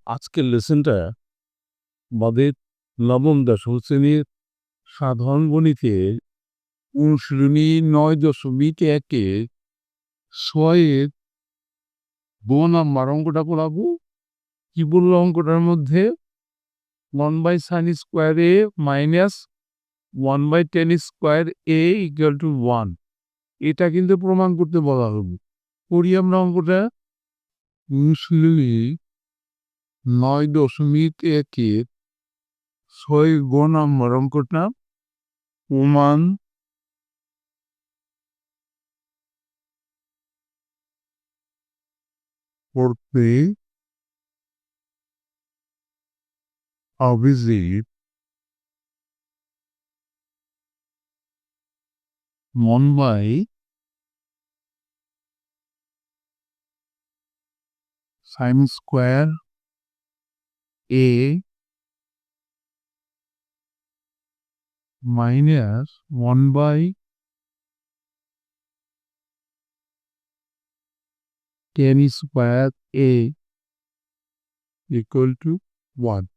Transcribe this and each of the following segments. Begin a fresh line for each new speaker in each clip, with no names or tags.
আজকের লেসনটা আমাদের নবম-দশম শ্রেণীর সাধারণ গণিতের অনুশীলনী ৯.১-এ ৬-এর ২ নাম্বার অঙ্কটা করাবো। কি বললো অঙ্কটার মধ্যে? 1/sin² minus 1/tan² = 1। এটা কিন্তু প্রমাণ করতে বলা হবে। করি আমরা অঙ্কটা। অনুশীলনী ৯.১-এর ৬ গ নাম্বার অঙ্কটা প্রমাণ করতে হবে যে 1/sin² মাইনাস 1/tan² = 1।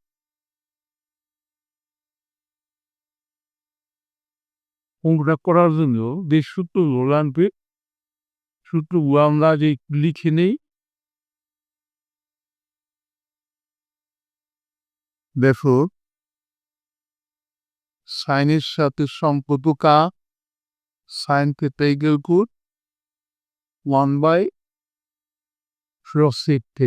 অঙ্কটা করার জন্য যে সূত্রগুলো লাগবে সূত্রগুলো আমরা যে লিখে নেই। দেখো, সাইনের সাথে সম্পর্ক কা sin θ = 1/cosec θ।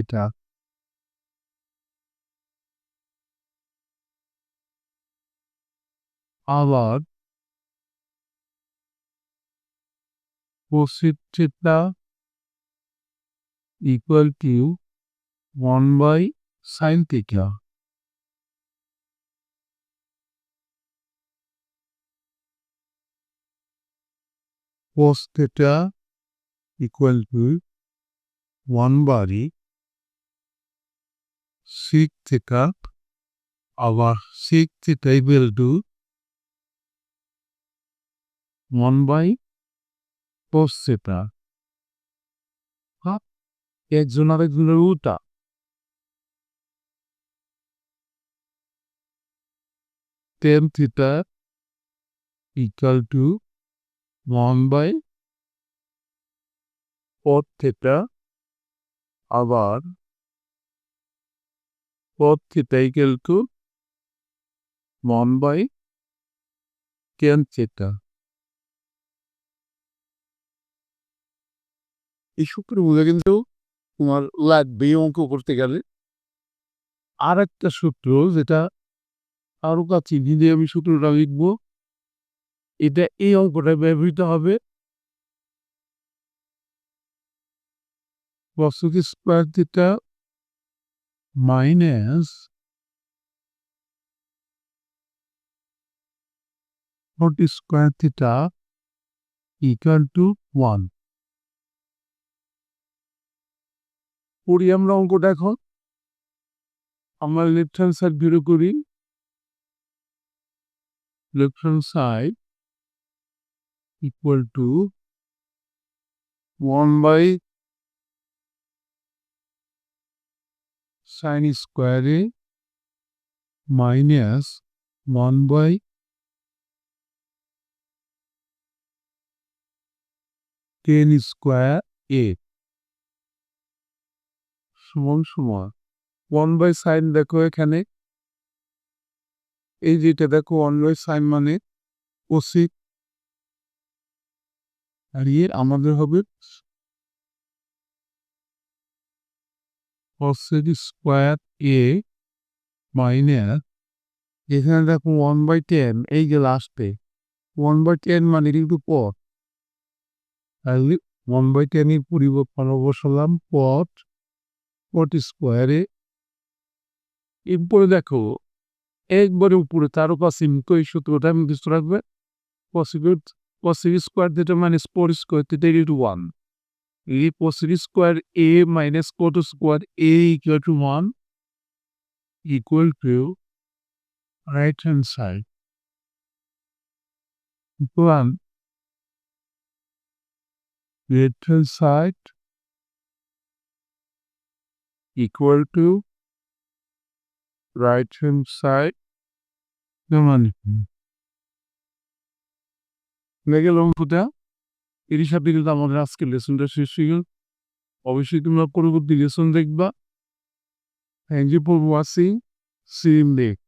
আবার cosec θ = 1/sin θ। cos θ = 1/sec θ। আবার sec θ = 1/cos θ। একজন আরেকজনের উল্টা। tan θ = 1/cot θ। আবার cot θ = 1/tan θ। এই সূত্রগুলো কিন্তু তোমার লাগবে অঙ্ক করতে গেলে। আর একটা সূত্র যেটা আরো কাছে দিলে আমি সূত্রটা লিখবো, এটা এই অঙ্কটা ব্যবহৃত হবে। cosec² θ minus cot² θ = 1। করি আমরা অঙ্কটা এখন। আমরা লেফট হ্যান্ড সাইড বের করি। Left hand side = 1/sin² minus 1/tan² সমান 1/sin। দেখো এখানে এই যেটা দেখো 1/sin মানে cosec, আর আমাদের হবে cosec² মাইনাস এখানে দেখো 1/tan, এই যে লাস্টে 1/tan মানে কিন্তু cot, তাহলে 1/tan এর পরিবর্তন বসালাম cot² এরপরে দেখো একবারে উপরে তারও কাছে তো এই সূত্রটা আমি মুখস্থ রাখবে। cosec² θ minus cot² θ = 1। এই cosec² minus cot² = 1 equal to right hand side. সুতরাং right hand side equal to right hand side লেগে লম্বটা এরই সাথে কিন্তু আমাদের আজকের লেসনটা শেষ হয়ে গেল। অবশ্যই তোমরা পরবর্তী লেসন দেখবা। Thank you for watching, see you next.